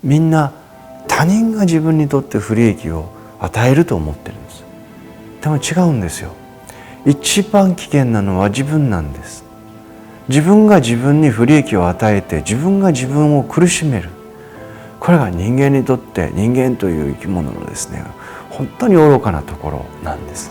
みんな他人が自分にとって不利益を与えると思ってるんです。でも違うんですよ。一番危険なのは自分なんです。自分が自分に不利益を与えて自分が自分を苦しめる、これが人間にとって、人間という生き物のですね、本当に愚かなところなんです。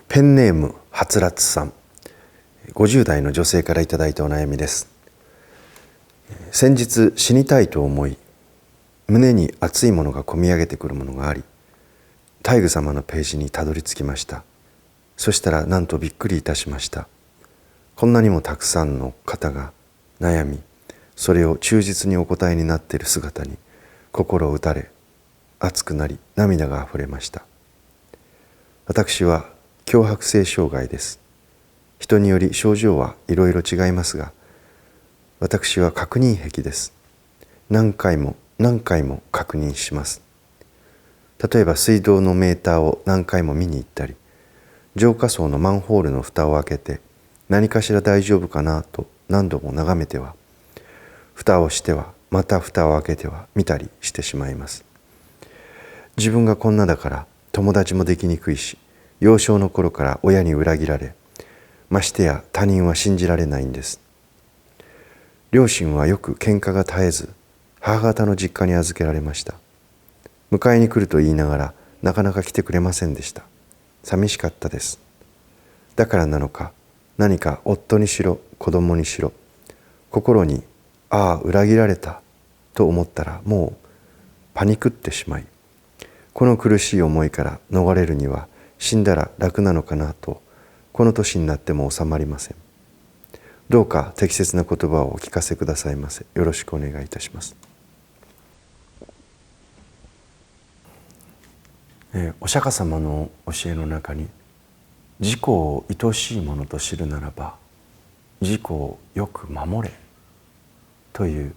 ペンネームはつらつさん、50代の女性からいただいたお悩みです。先日死にたいと思い、胸に熱いものがこみ上げてくるものがあり、大愚様のページにたどり着きました。そしたらなんとびっくりいたしました。こんなにもたくさんの方が悩み、それを忠実にお答えになっている姿に心を打たれ、熱くなり涙があふれました。私は強迫性障害です。人により症状はいろいろ違いますが、私は確認癖です。何回も何回も確認します。例えば水道のメーターを何回も見に行ったり、浄化槽のマンホールの蓋を開けて何かしら大丈夫かなと何度も眺めては、蓋をしてはまた蓋を開けては見たりしてしまいます。自分がこんなだから友達もできにくいし、幼少の頃から親に裏切られ、ましてや他人は信じられないんです。両親はよく喧嘩が絶えず、母方の実家に預けられました。迎えに来ると言いながらなかなか来てくれませんでした。寂しかったです。だからなのか、何か夫にしろ子供にしろ、心にああ裏切られたと思ったらもうパニクってしまい、この苦しい思いから逃れるには死んだら楽なのかなと、この年になっても収まりません。どうか適切な言葉をお聞かせくださいませ。よろしくお願いいたします。お釈迦様の教えの中に、自己を愛しいものと知るならば自己をよく守れという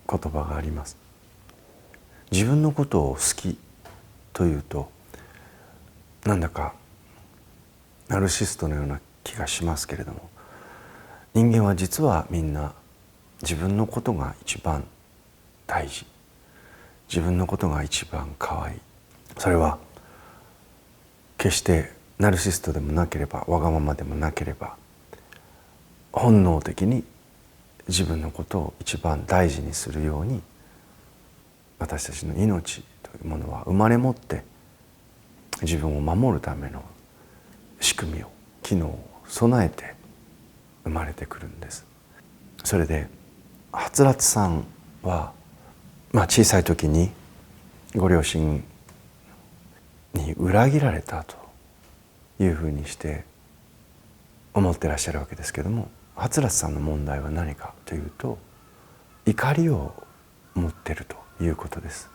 言葉があります。自分のことを好きというと、なんだかナルシストのような気がしますけれども、人間は実はみんな自分のことが一番大事、自分のことが一番可愛い。それは決してナルシストでもなければわがままでもなければ、本能的に自分のことを一番大事にするように、私たちの命というものは生まれ持って自分を守るための仕組みを、機能を備えて生まれてくるんです。それではつらつさんは、小さい時にご両親に裏切られたというふうにして思ってらっしゃるわけですけれども、はつらつさんの問題は何かというと、怒りを持っているということです。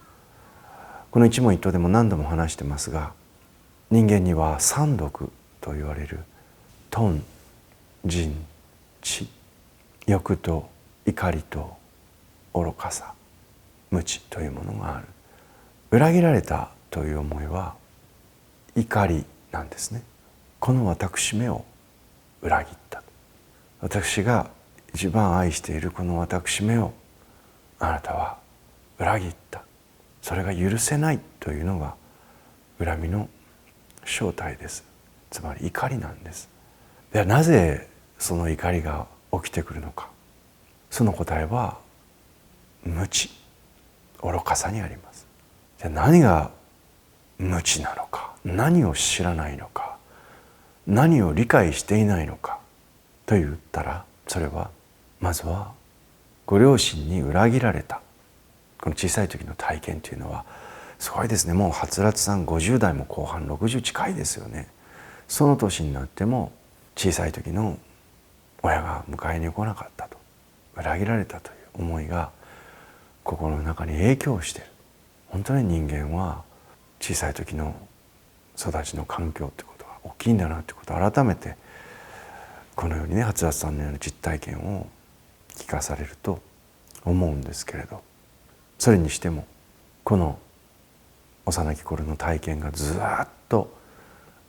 この一問一答でも何度も話してますが、人間には三毒と言われる貪、嗔、痴、欲と怒りと愚かさ、無知というものがある。裏切られたという思いは怒りなんですね。この私めを裏切った。私が一番愛しているこの私めをあなたは裏切った。それが許せないというのが恨みの正体です。つまり怒りなんです。ではなぜその怒りが起きてくるのか。その答えは無知、愚かさにあります。じゃあ何が無知なのか、何を知らないのか、何を理解していないのかと言ったら、それはまずはご両親に裏切られたこの小さい時の体験というのはすごいですね。もうはつらつさん50代も後半60近いですよね。その年になっても小さい時の親が迎えに来なかったと、裏切られたという思いが心の中に影響している。本当に人間は小さい時の育ちの環境ということが大きいんだなということを改めてこのようにね、はつらつさんのような実体験を聞かされると思うんですけれど、それにしてもこの幼き頃の体験がずっと、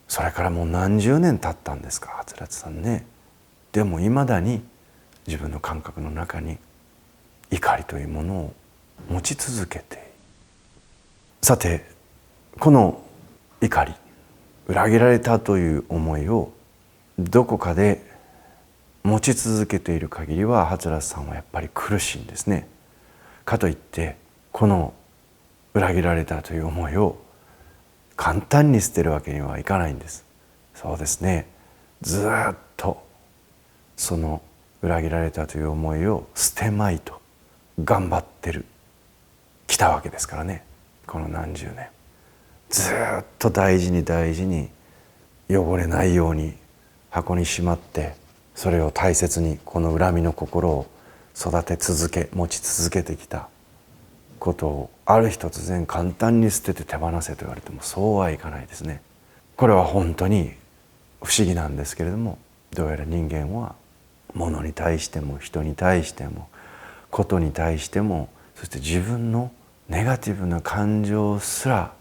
それからもう何十年経ったんですか、はつらつさんね。でもいまだに自分の感覚の中に怒りというものを持ち続けている。さて、この怒り、裏切られたという思いをどこかで持ち続けている限りは、はつらつさんはやっぱり苦しいんですね。かといってこの裏切られたという思いを簡単に捨てるわけにはいかないんです。そうですね、ずっとその裏切られたという思いを捨てまいと頑張ってきたわけですからね。この何十年ずっと大事に大事に汚れないように箱にしまって、それを大切にこの恨みの心を育て続け持ち続けてきたことを、ある日突然簡単に捨てて手放せと言われてもそうはいかないですね。これは本当に不思議なんですけれども、どうやら人間は物に対しても人に対してもことに対しても、そして自分のネガティブな感情すら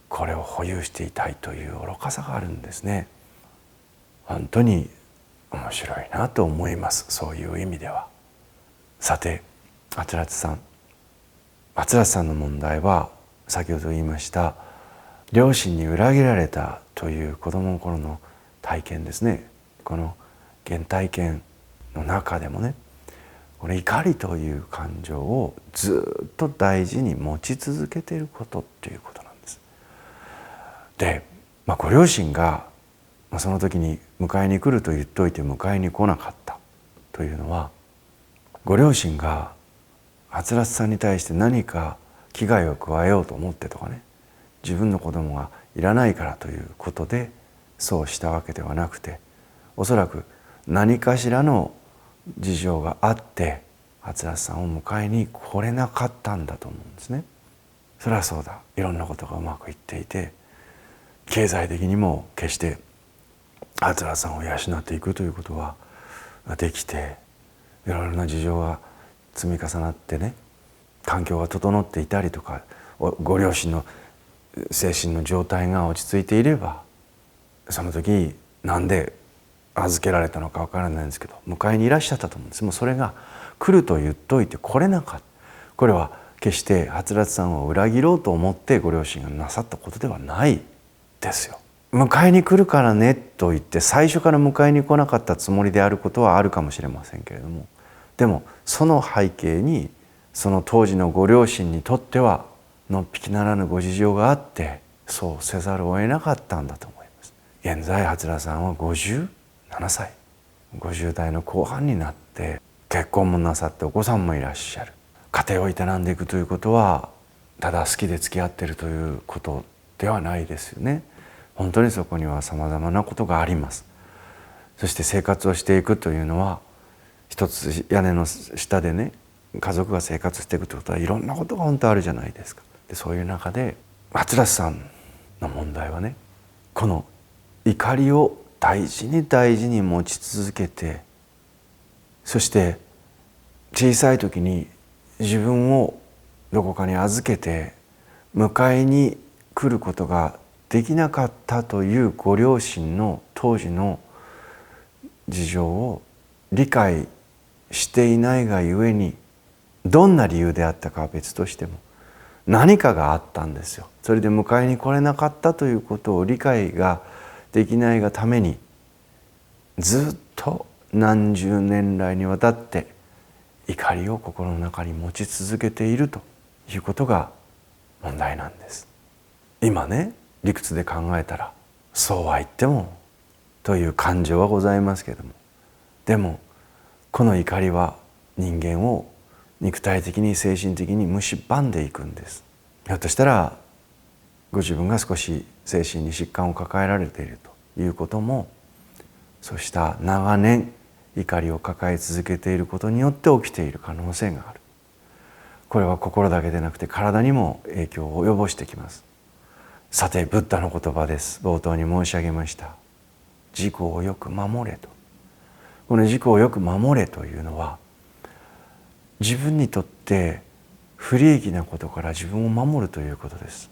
これを保有していたいという愚かさがあるんですね。本当に面白いなと思います、そういう意味では。さて、あつらつさんの問題は先ほど言いました両親に裏切られたという子供の頃の体験ですね。この原体験の中でもね、これ怒りという感情をずっと大事に持ち続けていることっていうことなんです。で、ご両親がその時に迎えに来ると言っておいて迎えに来なかったというのは、ご両親がはつらつさんに対して何か危害を加えようと思ってとかね、自分の子供がいらないからということでそうしたわけではなくて、おそらく何かしらの事情があってはつらつさんを迎えに来れなかったんだと思うんですね。それはそうだ、いろんなことがうまくいっていて、経済的にも決してはつらつさんを養っていくということはできて、いろいろな事情が積み重なってね、環境が整っていたりとか、ご両親の精神の状態が落ち着いていれば、その時なんで預けられたのかわからないんですけど迎えにいらっしゃったと思うんです。もうそれが来ると言っといて来れなかった。これは決してはつらつさんを裏切ろうと思ってご両親がなさったことではないですよ。迎えに来るからねと言って最初から迎えに来なかったつもりであることはあるかもしれませんけれども、でもその背景にその当時のご両親にとってはのっぴきならぬご事情があってそうせざるを得なかったんだと思います。現在はつらさんは57歳、50代の後半になって結婚もなさってお子さんもいらっしゃる。家庭を営んでいくということはただ好きで付き合っているということではないですよね。本当にそこにはさまざまなことがあります。そして生活をしていくというのは一つ屋根の下でね、家族が生活していくということはいろんなことが本当あるじゃないですか。でそういう中ではつらつさんの問題はね、この怒りを大事に大事に持ち続けて、そして小さい時に自分をどこかに預けて迎えに来ることができなかったというご両親の当時の事情を理解していないがゆえに、どんな理由であったかは別としても何かがあったんですよ。それで迎えに来れなかったということを理解ができないがために、ずっと何十年来にわたって怒りを心の中に持ち続けているということが問題なんです。今ね、理屈で考えたらそうは言ってもという感情はございますけれども、でもこの怒りは人間を肉体的に精神的に蝕んでいくんです。ひょっとしたらご自分が少し精神に疾患を抱えられているということも、そうした長年怒りを抱え続けていることによって起きている可能性がある。これは心だけでなくて体にも影響を及ぼしてきます。さて、ブッダの言葉です。冒頭に申し上げました自己をよく守れと。この自己をよく守れというのは、自分にとって不利益なことから自分を守るということです。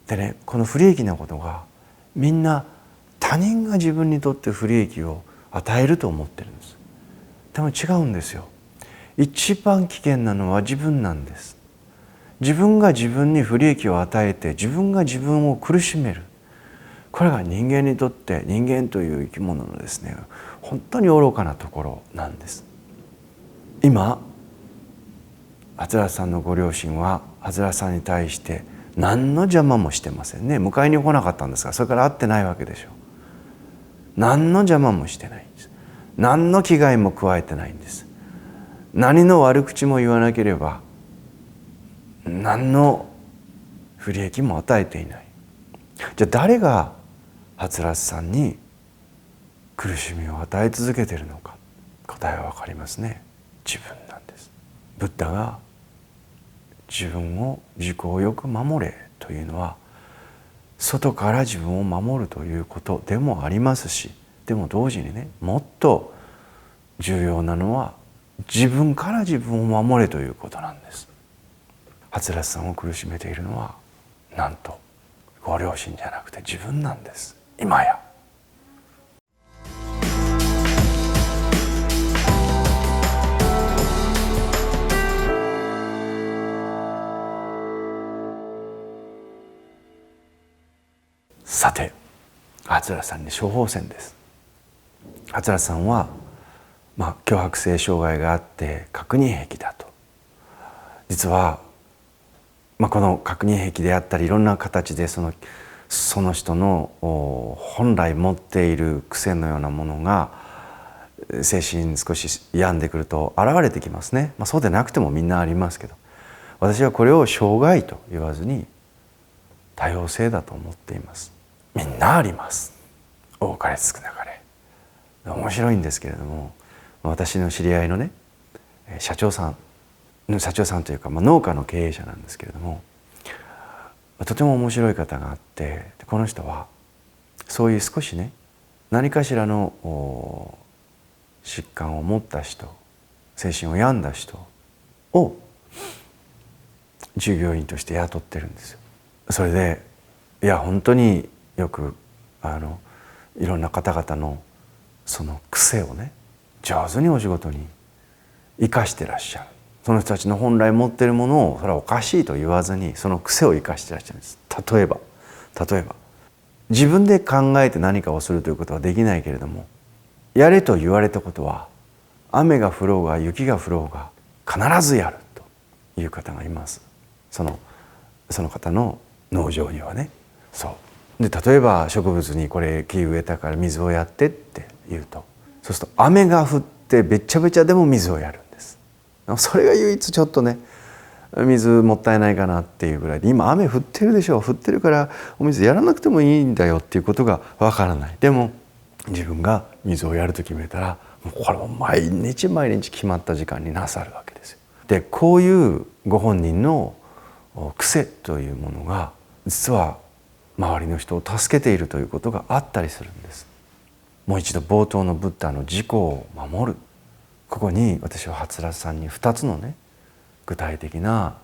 でね、この不利益なことがみんな他人が自分にとって不利益を与えると思ってるんです。でも違うんですよ。一番危険なのは自分なんです。自分が自分に不利益を与えて自分が自分を苦しめる、これが人間にとって、人間という生き物のですね、本当に愚かなところなんです。今桂さんのご両親は桂さんに対して何の邪魔もしてませんね。迎えに来なかったんですから、それから会ってないわけでしょう。何の邪魔もしてないんです。何の危害も加えてないんです。何の悪口も言わなければ何の不利益も与えていない。じゃあ誰が初ラさんに苦しみを与え続けているのか、答えは分かりますね。自分なんです。ブッダが自分を自己をよく守れというのは、外から自分を守るということでもありますし、でも同時にね、もっと重要なのは自分から自分を守れということなんです。初ラさんを苦しめているのはなんとご両親じゃなくて自分なんです。今やさて、初さんに処方箋です。初さんは、強迫性障害があって確認癖だと。実は、この確認癖であったりいろんな形でその人の本来持っている癖のようなものが精神少し病んでくると現れてきますね。そうでなくてもみんなありますけど、私はこれを障害と言わずに多様性だと思っています。みんなあります。多かれ少なかれ。面白いんですけれども、私の知り合いのね社長さんというか、農家の経営者なんですけれども、とても面白い方があって、この人はそういう少しね何かしらの疾患を持った人、精神を病んだ人を従業員として雇ってるんですよ。それで本当によくいろんな方々のその癖をね上手にお仕事に生かしてらっしゃる。その人たちの本来持っているものをそれはおかしいと言わずにその癖を生かしてらっしゃるんです。例えば自分で考えて何かをするということはできないけれども、やれと言われたことは雨が降ろうが雪が降ろうが必ずやるという方がいます。その方の農場にはね。で例えば植物にこれ木植えたから水をやってって言うと、そうすると雨が降ってべちゃべちゃでも水をやるんです。それが唯一ちょっとね水もったいないかなっていうぐらいで、今雨降ってるでしょ、降ってるからお水やらなくてもいいんだよっていうことがわからない。でも自分が水をやると決めたらこれも毎日決まった時間になさるわけですよ。でこういうご本人の癖というものが実は周りの人を助けているということがあったりするんです。もう一度冒頭のブッダの自己を守る、ここに私は初さんに2つのね具体的な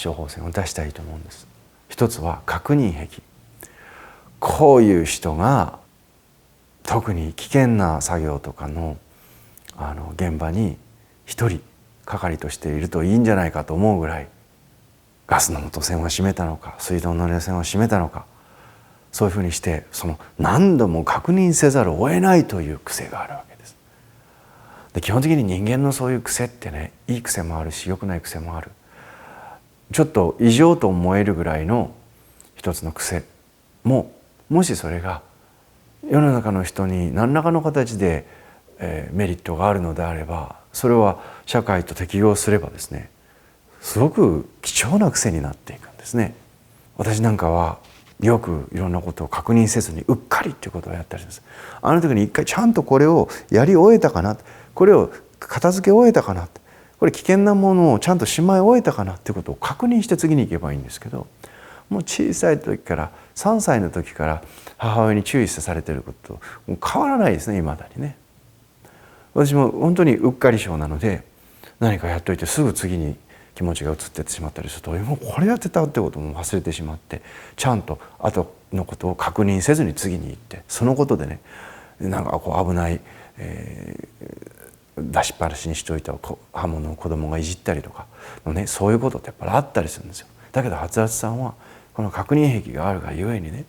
処方箋を出したいと思うんです。一つは確認癖。こういう人が特に危険な作業とかの現場に一人係としているといいんじゃないかと思うぐらい、ガスの元栓を閉めたのか水道の冷栓を閉めたのか、そういうふうにして何度も確認せざるを得ないという癖があるわけです。で基本的に人間のそういう癖ってね、いい癖もあるし良くない癖もある。ちょっと異常と思えるぐらいの一つの癖も、もしそれが世の中の人に何らかの形でメリットがあるのであれば、それは社会と適応すればですね、すごく貴重な癖になっていくんですね。私なんかはよくいろんなことを確認せずにうっかりっていうことをやったりします。あの時に一回ちゃんとこれをやり終えたかな、これを片付け終えたかな、これ危険なものをちゃんとしまい終えたかなっていうことを確認して次に行けばいいんですけど、もう小さい時から3歳の時から母親に注意されていることともう変わらないですね、未だにね。私も本当にうっかり症なので、何かやっといてすぐ次に気持ちが移ってってしまったりすると、もうこれやってたってことも忘れてしまって、ちゃんと後のことを確認せずに次に行って、そのことでね、なんかこう危ない、出しっぱなしにしておいた刃物を子供がいじったりとかのね、そういうことってやっぱりあったりするんですよ。だけど初達さんはこの確認癖があるがゆえにね、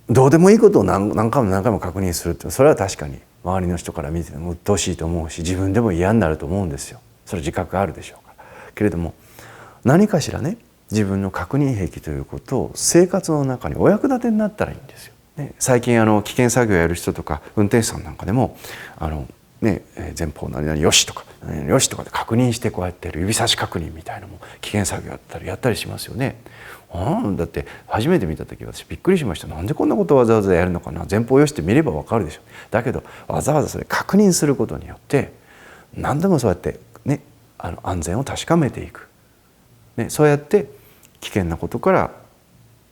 どうでもいいことを何回も何回も確認するって、それは確かに周りの人から見てても鬱陶しいと思うし、自分でも嫌になると思うんですよ。それ自覚あるでしょうから。けれども何かしらね、自分の確認癖ということを生活の中にお役立てになったらいいんですよ。ね、最近危険作業をやる人とか運転手さんなんかでも前方何々よしとか何々よしとかで確認して、こうやって指差し確認みたいなのも危険作業やったりしますよね。だって初めて見た時私びっくりしました。なんでこんなことをわざわざやるのかな。前方よしって見ればわかるでしょ。だけどわざわざそれ確認することによって何でもそうやってね、安全を確かめていく、ね、そうやって危険なことから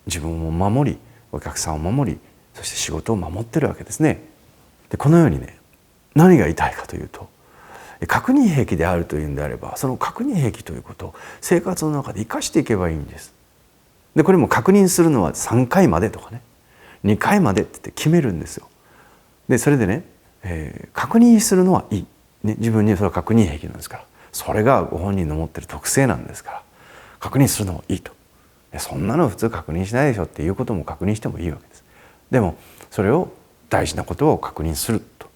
自分を守り、お客さんを守り、そして仕事を守ってるわけですね。でこのようにね、何が言いたいかというと、確認癖であるというんであれば、その確認癖ということを生活の中で生かしていけばいいんです。でこれも確認するのは3回までとかね、2回までって言って決めるんですよ。でそれでね、確認するのはいい、ね、自分にそれは確認癖なんですから、それがご本人の持ってる特性なんですから、確認するのもいいと。そんなの普通確認しないでしょっていうことも確認してもいいわけです。でもそれを大事なことを確認すると、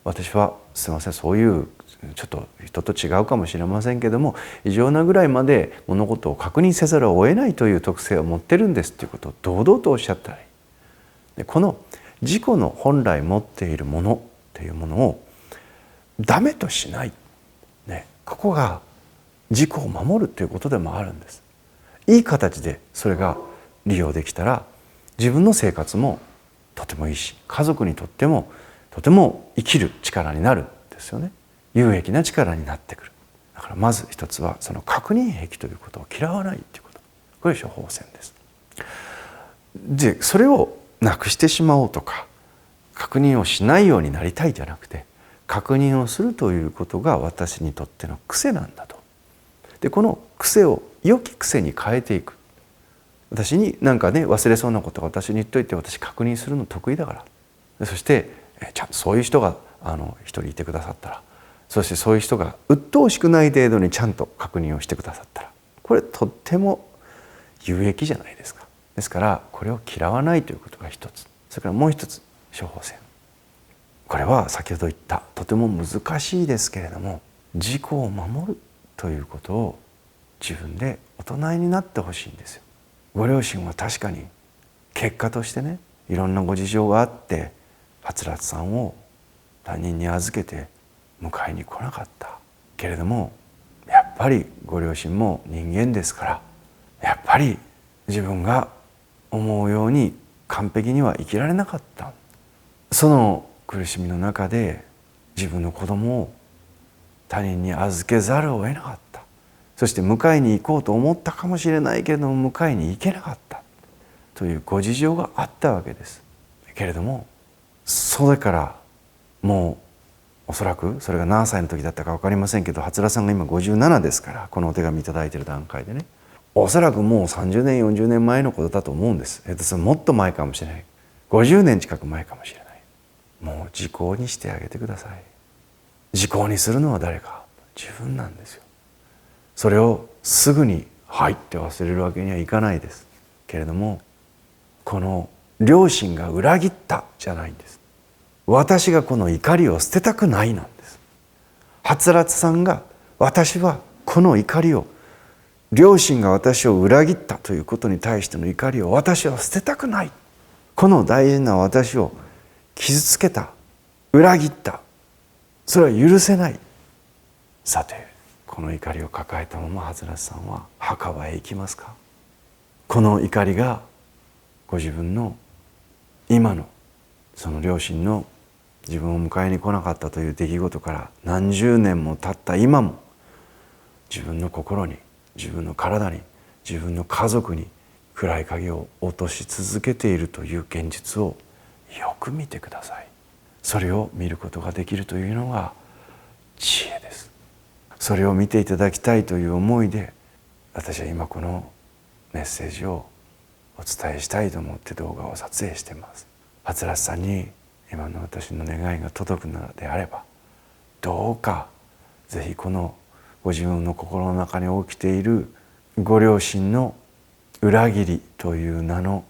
私はすいません、そういうちょっと人と違うかもしれませんけども、異常なぐらいまで物事を確認せざるを得ないという特性を持ってるんですということを堂々とおっしゃったらいい。でこの自己の本来持っているものというものをダメとしない、ね、ここが自己を守るということでもあるんです。いい形でそれが利用できたら、自分の生活もとてもいいし、家族にとってもとても生きる力になるんですよね。有益な力になってくる。だからまず一つはその確認癖ということを嫌わないということ、これ処方箋です。でそれをなくしてしまおうとか、確認をしないようになりたいじゃなくて、確認をするということが私にとっての癖なんだと。でこの癖を良き癖に変えていく。私になんかね、忘れそうなことを私に言っといて、私確認するの得意だから。そしてちゃんとそういう人が一人いてくださったら、そしてそういう人が鬱陶しくない程度にちゃんと確認をしてくださったら、これとっても有益じゃないですか。ですからこれを嫌わないということが一つ。それからもう一つ、処方箋。これは先ほど言ったとても難しいですけれども、自己を守るということを自分で大人になってほしいんですよ。ご両親は確かに結果としてね、いろんなご事情があって初達さんを他人に預けて迎えに来なかったけれども、やっぱりご両親も人間ですから、やっぱり自分が思うように完璧には生きられなかった。その苦しみの中で自分の子供を他人に預けざるを得なかった。そして迎えに行こうと思ったかもしれないけれども迎えに行けなかったというご事情があったわけです。けれどもそれからもうおそらくそれが何歳の時だったか分かりませんけど、初田さんが今57ですから、このお手紙頂いている段階でね、おそらくもう30年40年前のことだと思うんです。それもっと前かもしれない、50年近く前かもしれない。もう時効にしてあげてください。時効にするのは誰か、自分なんですよ。それをすぐに「はい」って忘れるわけにはいかないですけれども、この両親が裏切ったじゃないんです。私がこの怒りを捨てたくないなんです。はつらつさんが、私はこの怒りを、両親が私を裏切ったということに対しての怒りを私は捨てたくない。この大事な私を傷つけた、裏切った、それは許せない。さてこの怒りを抱えたまま初らつさんは墓場へ行きますか。この怒りがご自分の今のその両親の自分を迎えに来なかったという出来事から何十年も経った今も、自分の心に、自分の体に、自分の家族に暗い影を落とし続けているという現実をよく見てください。それを見ることができるというのが知恵です。それを見ていただきたいという思いで、私は今このメッセージをお伝えしたいと思って動画を撮影しています。初ラさんに今の私の願いが届くのであれば、どうかぜひこのご自分の心の中に起きているご両親の裏切りという名の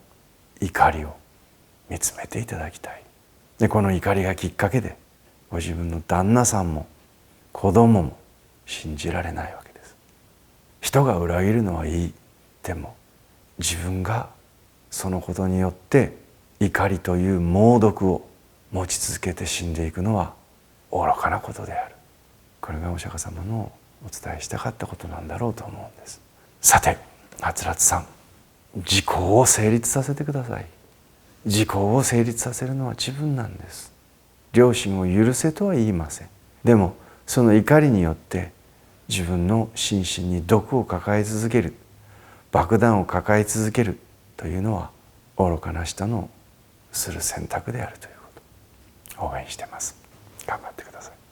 怒りを見つめていただきたい。でこの怒りがきっかけでご自分の旦那さんも子供も信じられないわけです。人が裏切るのはいい。でも自分がそのことによって怒りという猛毒を持ち続けて死んでいくのは愚かなことである。これがお釈迦様のお伝えしたかったことなんだろうと思うんです。さて、初ラさん、自己を成立させてください。自己を成立させるのは自分なんです。両親を許せとは言いません。でもその怒りによって自分の心身に毒を抱え続ける、爆弾を抱え続けるというのは愚かな人のする選択であるということ、応援してます。頑張ってください。